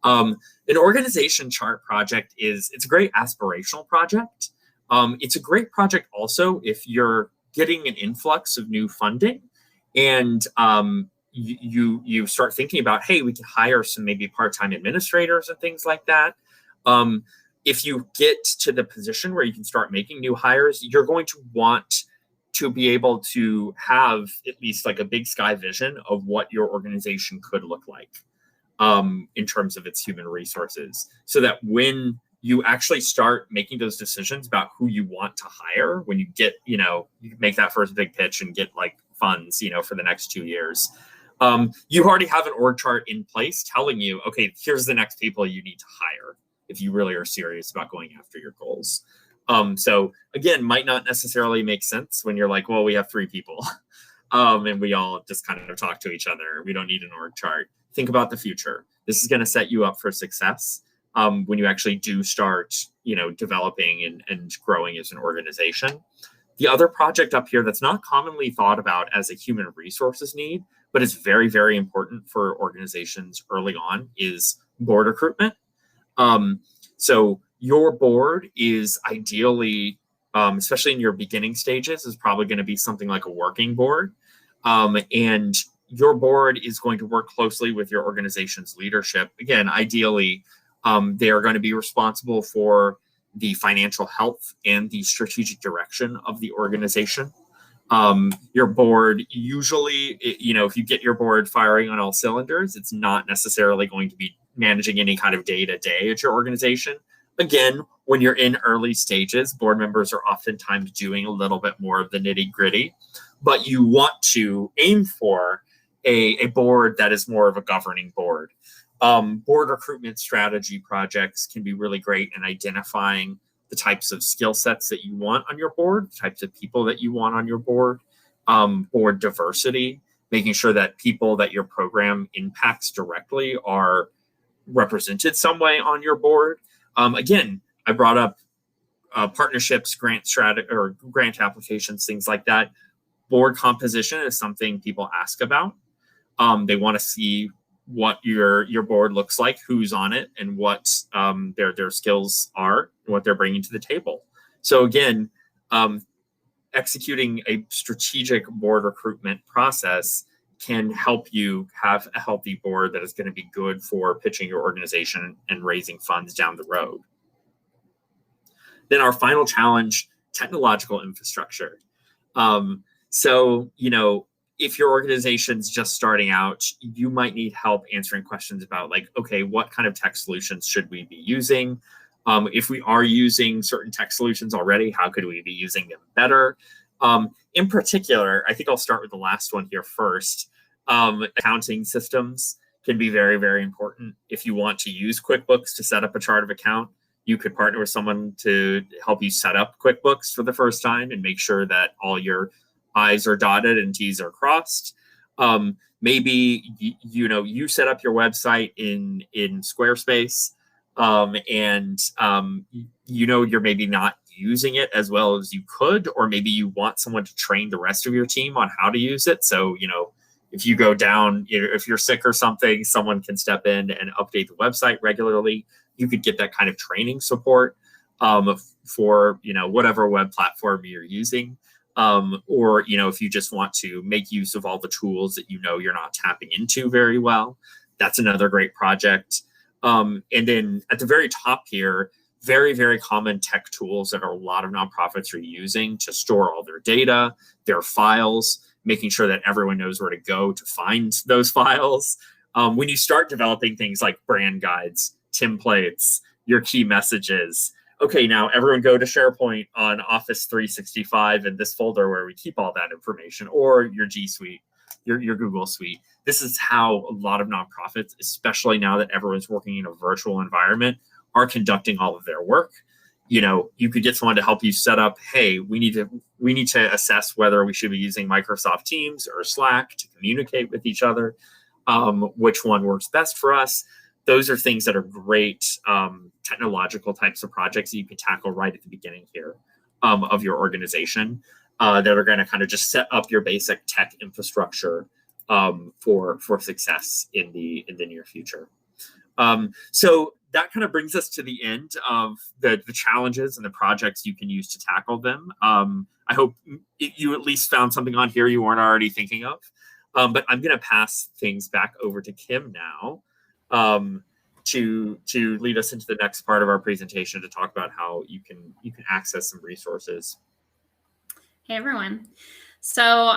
An organization chart project it's a great aspirational project. It's a great project also if you're getting an influx of new funding and you start thinking about, hey, we can hire some maybe part-time administrators and things like that. If you get to the position where you can start making new hires, you're going to want to be able to have at least like a big sky vision of what your organization could look like in terms of its human resources, so that when you actually start making those decisions about who you want to hire, when you get, you make that first big pitch and get like funds, for the next 2 years, you already have an org chart in place telling you, okay, here's the next people you need to hire if you really are serious about going after your goals. So again, might not necessarily make sense when you're like, well, we have 3 people and we all just kind of talk to each other. We don't need an org chart. Think about the future. This is going to set you up for success when you actually do start, developing and growing as an organization. The other project up here that's not commonly thought about as a human resources need, but it's very, very important for organizations early on, is board recruitment. So your board is ideally, especially in your beginning stages, is probably going to be something like a working board. And your board is going to work closely with your organization's leadership. Again, ideally, they are going to be responsible for the financial health and the strategic direction of the organization. Your board usually, if you get your board firing on all cylinders, it's not necessarily going to be managing any kind of day-to-day at your organization. Again, when you're in early stages, board members are oftentimes doing a little bit more of the nitty-gritty, but you want to aim for a board that is more of a governing board. Board recruitment strategy projects can be really great in identifying the types of skill sets that you want on your board, the types of people that you want on your board, board diversity, making sure that people that your program impacts directly are represented some way on your board. Again, I brought up partnerships, grant strategy, or grant applications, things like that. Board composition is something people ask about. They want to see what your board looks like, who's on it, and what their skills are, and what they're bringing to the table. So again, executing a strategic board recruitment process can help you have a healthy board that is going to be good for pitching your organization and raising funds down the road. Then our final challenge, technological infrastructure. So, if your organization's just starting out, you might need help answering questions about like, okay, what kind of tech solutions should we be using? If we are using certain tech solutions already, how could we be using them better? In particular, I think I'll start with the last one here first. Accounting systems can be very, very important. If you want to use QuickBooks to set up a chart of account, you could partner with someone to help you set up QuickBooks for the first time and make sure that all your I's are dotted and T's are crossed. Maybe you set up your website in Squarespace, and you're maybe not using it as well as you could, or maybe you want someone to train the rest of your team on how to use it. So if you go down, if you're sick or something, someone can step in and update the website regularly. You could get that kind of training support for whatever web platform you're using. Or if you just want to make use of all the tools that you're not tapping into very well, that's another great project. And then at the very top here, very, very common tech tools that a lot of nonprofits are using to store all their data, their files, making sure that everyone knows where to go to find those files. When you start developing things like brand guides, templates, your key messages, okay, now everyone go to SharePoint on Office 365 in this folder where we keep all that information, or your G Suite, your Google Suite. This is how a lot of nonprofits, especially now that everyone's working in a virtual environment, are conducting all of their work. You could get someone to help you set up, hey, we need to assess whether we should be using Microsoft Teams or Slack to communicate with each other, which one works best for us. Those are things that are great technological types of projects that you can tackle right at the beginning here of your organization that are going to kind of just set up your basic tech infrastructure for success in the near future. So that kind of brings us to the end of the challenges and the projects you can use to tackle them. I hope you at least found something on here you weren't already thinking of. But I'm going to pass things back over to Kim now to lead us into the next part of our presentation to talk about how you can access some resources. Hey everyone. So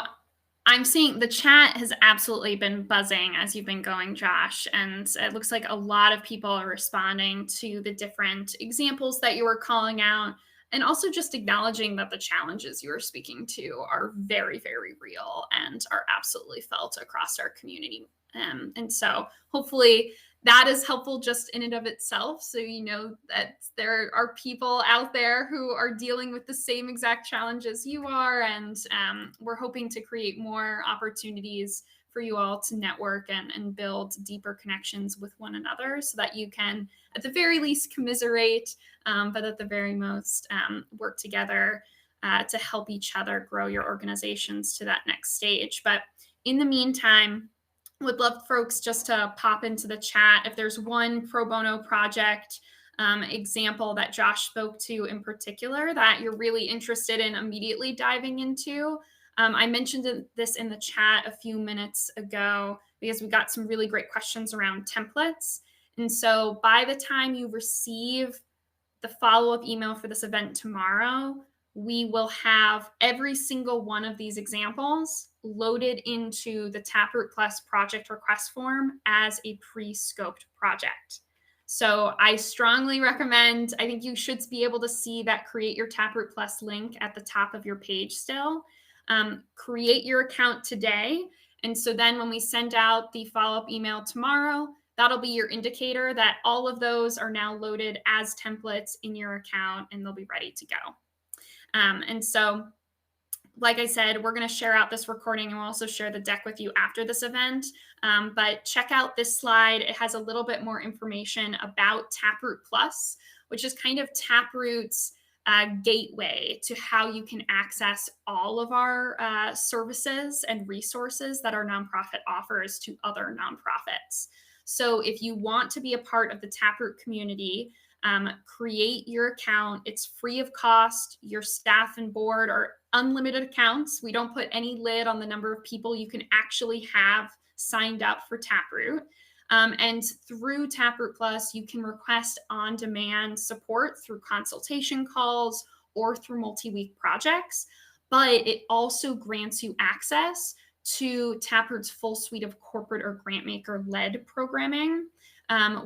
I'm seeing the chat has absolutely been buzzing as you've been going, Josh, and it looks like a lot of people are responding to the different examples that you were calling out, and also just acknowledging that the challenges you are speaking to are very, very real and are absolutely felt across our community. And so hopefully that is helpful just in and of itself. So that there are people out there who are dealing with the same exact challenges you are. And we're hoping to create more opportunities for you all to network and build deeper connections with one another so that you can, at the very least, commiserate, but at the very most, work together to help each other grow your organizations to that next stage. But in the meantime, would love folks just to pop into the chat if there's one pro bono project example that Josh spoke to in particular that you're really interested in immediately diving into. I mentioned this in the chat a few minutes ago because we got some really great questions around templates. And so by the time you receive the follow-up email for this event tomorrow, we will have every single one of these examples loaded into the Taproot Plus project request form as a pre-scoped project. So I strongly recommend, I think you should be able to see that Create Your Taproot Plus link at the top of your page still. Create your account today. And so then when we send out the follow-up email tomorrow, that'll be your indicator that all of those are now loaded as templates in your account and they'll be ready to go. And so, like I said, we're going to share out this recording and we'll also share the deck with you after this event. But check out this slide. It has a little bit more information about Taproot Plus, which is kind of Taproot's gateway to how you can access all of our services and resources that our nonprofit offers to other nonprofits. So if you want to be a part of the Taproot community, create your account. It's free of cost. Your staff and board are unlimited accounts. We don't put any lid on the number of people you can actually have signed up for Taproot. And through Taproot Plus, you can request on-demand support through consultation calls or through multi-week projects. But it also grants you access to Taproot's full suite of corporate or grantmaker-led programming,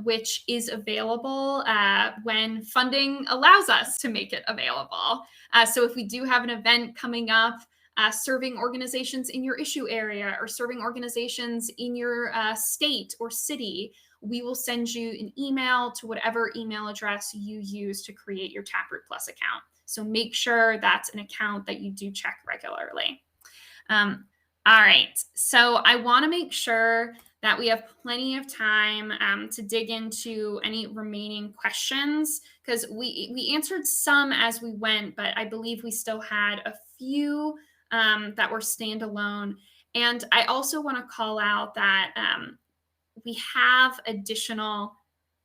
which is available when funding allows us to make it available. So if we do have an event coming up, serving organizations in your issue area or serving organizations in your state or city, we will send you an email to whatever email address you use to create your Taproot Plus account. So make sure that's an account that you do check regularly. All right, so I want to make sure that we have plenty of time to dig into any remaining questions, because we answered some as we went, but I believe we still had a few that were standalone. And I also want to call out that we have additional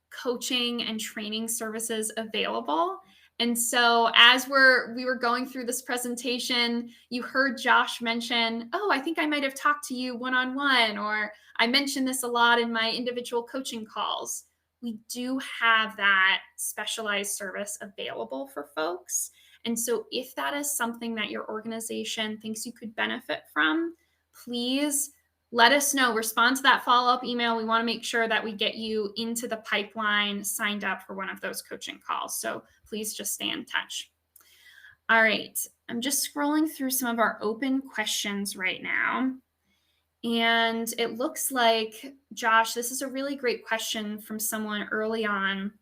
coaching and training services available. And so as we were going through this presentation, you heard Josh mention, oh, I think I might have talked to you one-on-one, or I mentioned this a lot in my individual coaching calls. We do have that specialized service available for folks. And so if that is something that your organization thinks you could benefit from, please let us know. Respond to that follow-up email. We want to make sure that we get you into the pipeline, signed up for one of those coaching calls. So please just stay in touch. All right. I'm just scrolling through some of our open questions right now. And it looks like, Josh, this is a really great question from someone early on.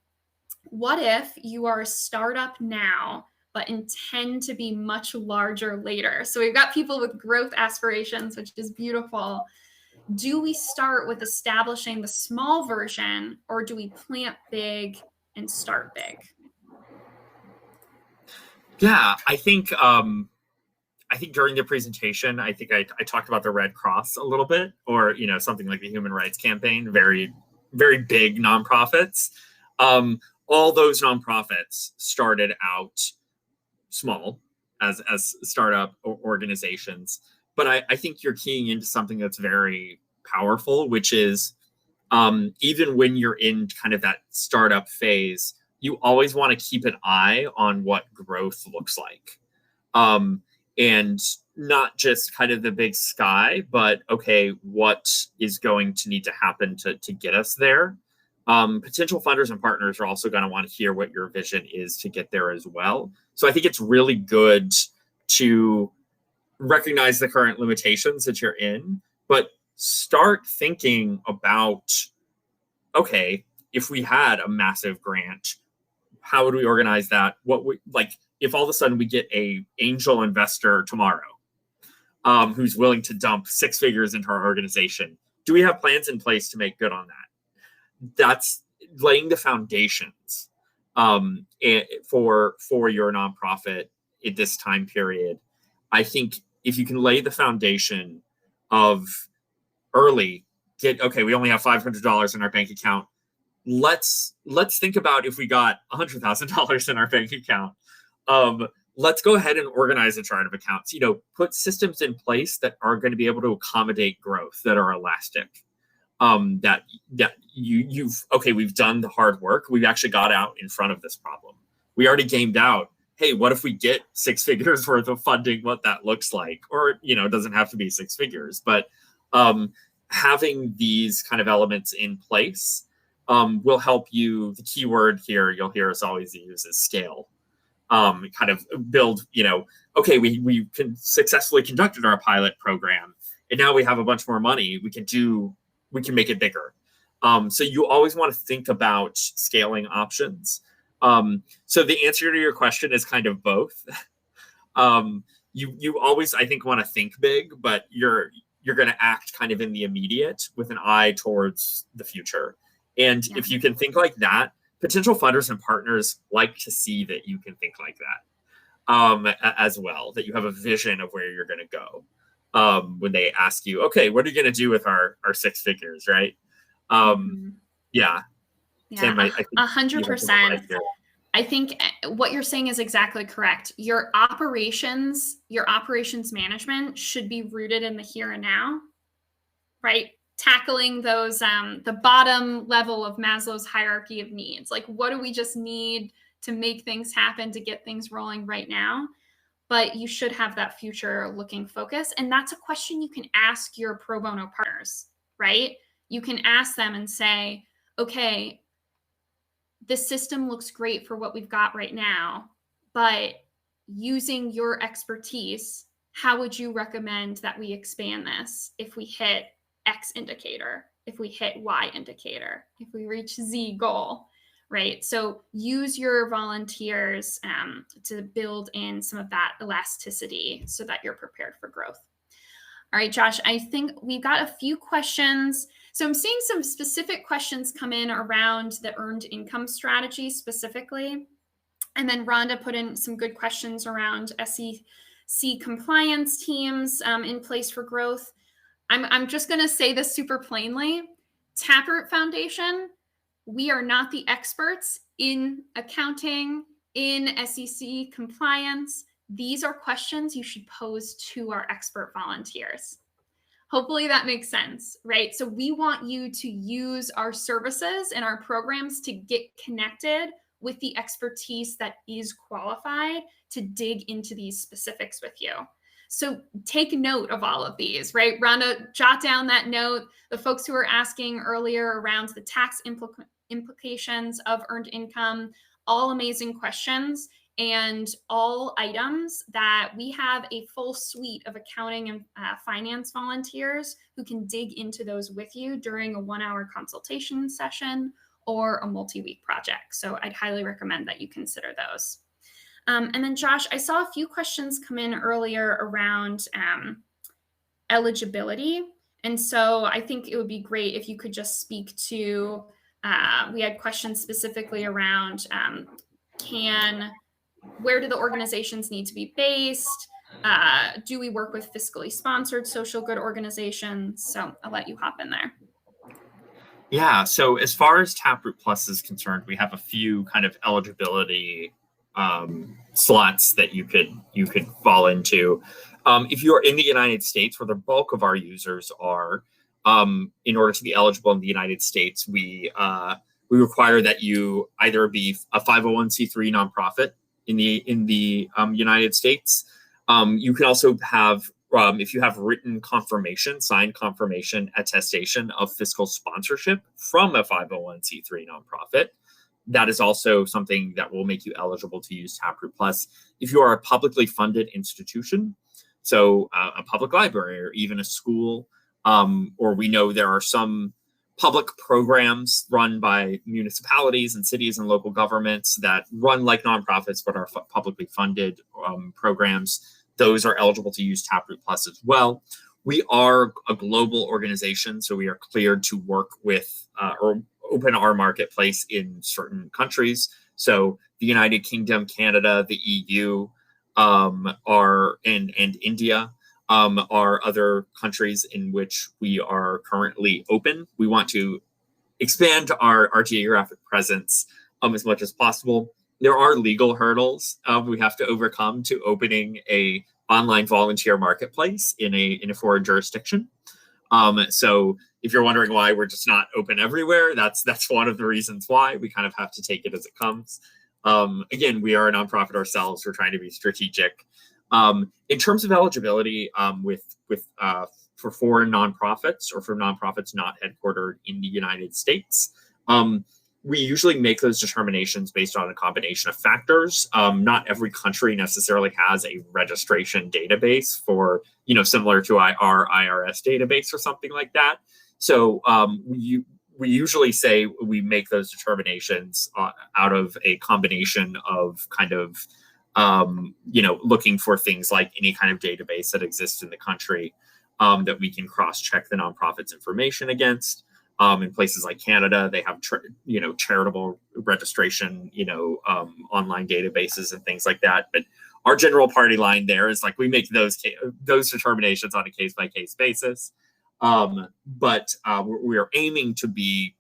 What if you are a startup now, but intend to be much larger later? So we've got people with growth aspirations, which is beautiful. Do we start with establishing the small version, or do we plant big and start big? Yeah, I think during the presentation, I talked about the Red Cross a little bit, or something like the Human Rights Campaign, very, very big nonprofits. All those nonprofits started out small as startup organizations, but I think you're keying into something that's very powerful, which is even when you're in kind of that startup phase, you always want to keep an eye on what growth looks like. And not just kind of the big sky, but okay, what is going to need to happen to get us there? Potential funders and partners are also going to want to hear what your vision is to get there as well. So I think it's really good to recognize the current limitations that you're in, but start thinking about, okay, if we had a massive grant, how would we organize that? If all of a sudden we get a angel investor tomorrow who's willing to dump 6 figures into our organization, do we have plans in place to make good on that? That's laying the foundations for your nonprofit at this time period. I think if you can lay the foundation of early, we only have $500 in our bank account. Let's think about if we got $100,000 in our bank account. Let's go ahead and organize a chart of accounts. Put systems in place that are going to be able to accommodate growth, that are elastic. We've done the hard work. We've actually got out in front of this problem. we already gamed out, hey, what if we get 6 figures worth of funding, what that looks like? Or, it doesn't have to be 6 figures, but having these kind of elements in place will help you. The key word here you'll hear us always use is scale. Kind of build, okay, we can successfully conducted our pilot program, and now we have a bunch more money. We can make it bigger. So you always want to think about scaling options. So the answer to your question is kind of both. You always, I think, want to think big, but you're going to act kind of in the immediate with an eye towards the future. And if you can think like that, potential funders and partners like to see that you can think like that as well, that you have a vision of where you're going to go when they ask you, okay, what are you going to do with our 6 figures, right? Yeah. Tim, I think 100%. I think what you're saying is exactly correct. Your operations management should be rooted in the here and now, right? Tackling those, the bottom level of Maslow's hierarchy of needs. Like, what do we just need to make things happen, to get things rolling right now? But you should have that future looking focus. And that's a question you can ask your pro bono partners, right? You can ask them and say, okay, this system looks great for what we've got right now, but using your expertise, how would you recommend that we expand this if we hit X indicator, if we hit Y indicator, if we reach Z goal, right? So use your volunteers to build in some of that elasticity so that you're prepared for growth. All right, Josh, I think we've got a few questions. So I'm seeing some specific questions come in around the earned income strategy specifically. And then Rhonda put in some good questions around SEC compliance teams in place for growth. I'm just going to say this super plainly. Taproot Foundation, we are not the experts in accounting, in SEC compliance. These are questions you should pose to our expert volunteers. Hopefully that makes sense, right? So we want you to use our services and our programs to get connected with the expertise that is qualified to dig into these specifics with you. So take note of all of these, right? Rhonda, jot down that note. The folks who were asking earlier around the tax implications of earned income, all amazing questions, and all items that we have a full suite of accounting and finance volunteers who can dig into those with you during a 1-hour consultation session or a multi-week project. So I'd highly recommend that you consider those. And then Josh, I saw a few questions come in earlier around eligibility. And so I think it would be great if you could just speak to, we had questions specifically around where do the organizations need to be based? Do we work with fiscally sponsored social good organizations? So I'll let you hop in there. Yeah, so as far as Taproot Plus is concerned, we have a few kind of eligibility slots that you could fall into. If you're in the United States, where the bulk of our users are, in order to be eligible in the United States, we require that you either be a 501c3 nonprofit in the United States. You can also have, if you have written confirmation, signed confirmation attestation of fiscal sponsorship from a 501c3 nonprofit, that is also something that will make you eligible to use Taproot Plus. If you are a publicly funded institution, so a public library or even a school, or we know there are some public programs run by municipalities and cities and local governments that run like nonprofits but are publicly funded programs, those are eligible to use Taproot Plus as well. We are a global organization, so we are cleared to work with or open our marketplace in certain countries. So the United Kingdom, Canada, the EU, and India are other countries in which we are currently open. We want to expand our geographic presence as much as possible. There are legal hurdles we have to overcome to opening a online volunteer marketplace in a foreign jurisdiction. So if you're wondering why we're just not open everywhere, that's one of the reasons why. We kind of have to take it as it comes. Again, we are a nonprofit ourselves. We're trying to be strategic. In terms of eligibility, for foreign nonprofits or for nonprofits not headquartered in the United States, we usually make those determinations based on a combination of factors. Not every country necessarily has a registration database for, similar to our IRS database or something like that. So we usually say we make those determinations out of a combination of kind of, looking for things like any kind of database that exists in the country that we can cross-check the nonprofit's information against. In places like Canada, they have charitable registration, online databases and things like that. But our general party line there is like we make those determinations on a case-by-case basis. But we are aiming to be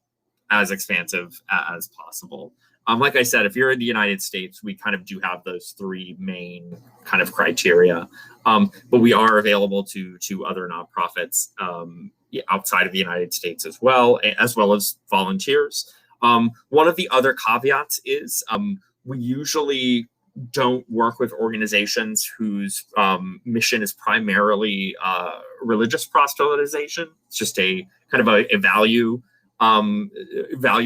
as expansive as possible. Like I said, if you're in the United States, we kind of do have those three main kind of criteria. But we are available to other nonprofits outside of the United States as well as volunteers. One of the other caveats is we usually don't work with organizations whose mission is primarily religious proselytization. It's just a kind of a value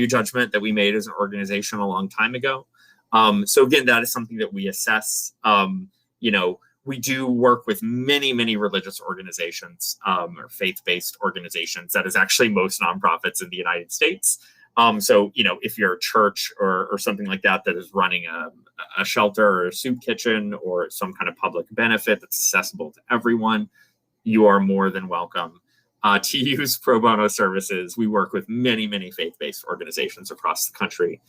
judgment that we made as an organization a long time ago. So again, that is something that we assess. We do work with many, many religious organizations or faith-based organizations. That is actually most nonprofits in the United States. So, if you're a church or something like that is running a shelter or a soup kitchen or some kind of public benefit that's accessible to everyone, you are more than welcome to use pro bono services. We work with many, many faith-based organizations across the country.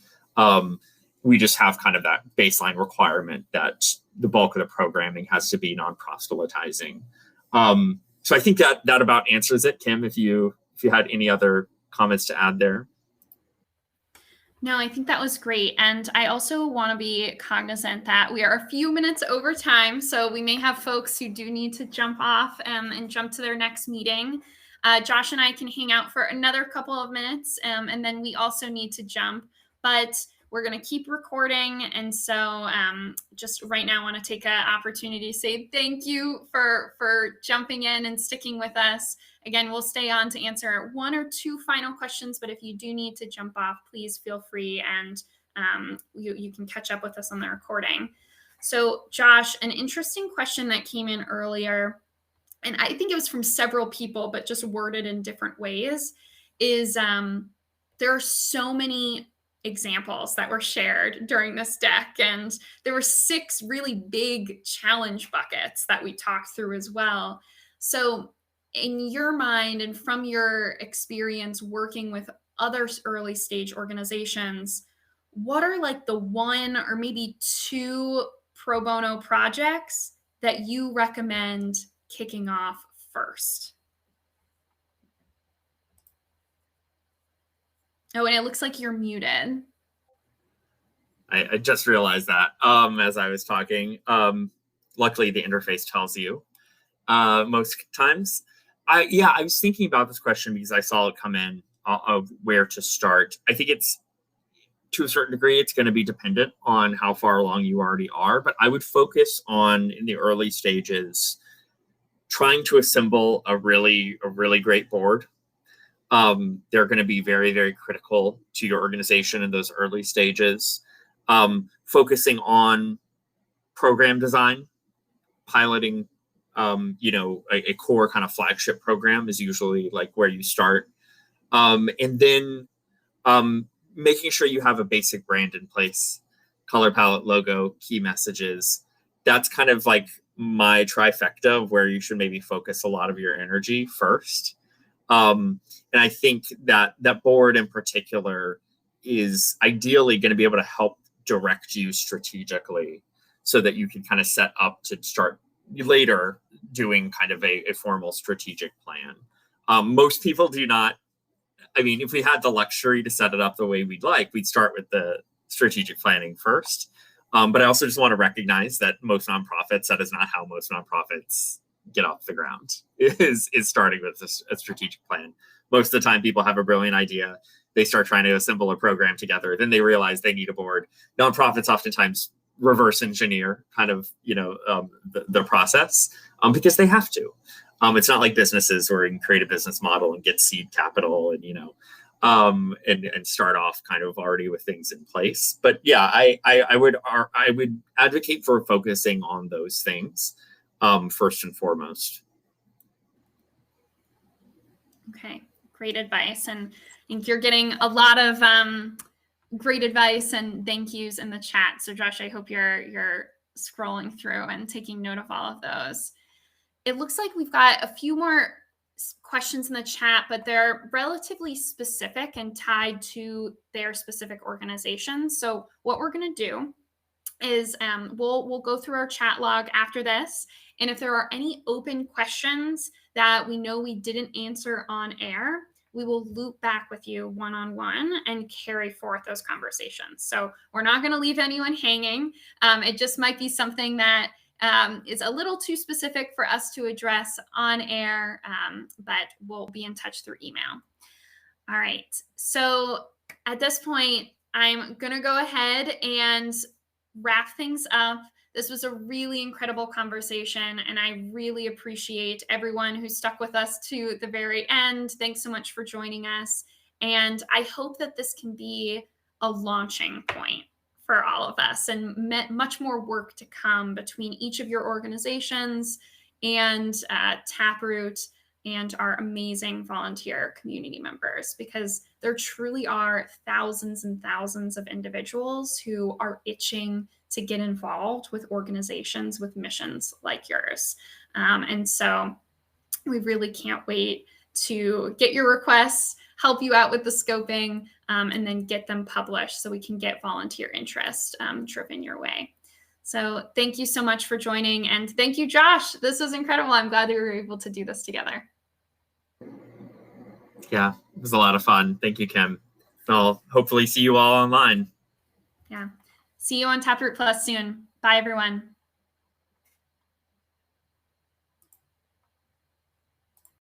We just have kind of that baseline requirement that the bulk of the programming has to be non-proselytizing. So I think that about answers it. Kim, if you had any other comments to add there. No, I think that was great. And I also want to be cognizant that we are a few minutes over time. So we may have folks who do need to jump off and jump to their next meeting. Josh and I can hang out for another couple of minutes, and then we also need to jump. But we're going to keep recording. And so just right now, I want to take an opportunity to say thank you for jumping in and sticking with us. Again, we'll stay on to answer one or two final questions, but if you do need to jump off, please feel free and you can catch up with us on the recording. So Josh, an interesting question that came in earlier, and I think it was from several people, but just worded in different ways, is there are so many examples that were shared during this deck, and there were 6 really big challenge buckets that we talked through as well. So in your mind and from your experience working with other early stage organizations, what are like the 1 or maybe 2 pro bono projects that you recommend kicking off first? Oh, and it looks like you're muted. I just realized that as I was talking. Luckily, the interface tells you most times. I was thinking about this question because I saw it come in of where to start. I think it's, to a certain degree, it's going to be dependent on how far along you already are, but I would focus on, in the early stages, trying to assemble a really great board. They're going to be very, very critical to your organization in those early stages. Focusing on program design, piloting, a core kind of flagship program is usually like where you start. And then making sure you have a basic brand in place, color palette, logo, key messages. That's kind of like my trifecta of where you should maybe focus a lot of your energy first. And I think that board in particular is ideally going to be able to help direct you strategically so that you can kind of set up to start later doing kind of a formal strategic plan. Most people do not. I mean, if we had the luxury to set it up the way we'd like, we'd start with the strategic planning first. But I also just want to recognize that most nonprofits, that is not how most nonprofits get off the ground is starting with a strategic plan. Most of the time, people have a brilliant idea. They start trying to assemble a program together. Then they realize they need a board. Nonprofits oftentimes reverse engineer kind of, the process because they have to. It's not like businesses where you can create a business model and get seed capital and, and start off kind of already with things in place. But yeah, I would advocate for focusing on those things first and foremost. Okay, great advice. And I think you're getting a lot of great advice and thank yous in the chat. So Josh, I hope you're scrolling through and taking note of all of those. It looks like we've got a few more questions in the chat, but they're relatively specific and tied to their specific organizations. So what we're going to do is we'll go through our chat log after this. And if there are any open questions that we know we didn't answer on air, we will loop back with you one-on-one and carry forth those conversations. So we're not going to leave anyone hanging. It just might be something that is a little too specific for us to address on air, but we'll be in touch through email. All right. So at this point, I'm going to go ahead and wrap things up. This was a really incredible conversation, and I really appreciate everyone who stuck with us to the very end. Thanks so much for joining us. And I hope that this can be a launching point for all of us and much more work to come between each of your organizations and Taproot and our amazing volunteer community members, because there truly are thousands and thousands of individuals who are itching to get involved with organizations with missions like yours. And so we really can't wait to get your requests, help you out with the scoping, and then get them published so we can get volunteer interest driven your way. So thank you so much for joining. And thank you, Josh. This was incredible. I'm glad that we were able to do this together. Yeah, it was a lot of fun. Thank you, Kim. I'll hopefully see you all online. Yeah. See you on Taproot Plus soon. Bye, everyone.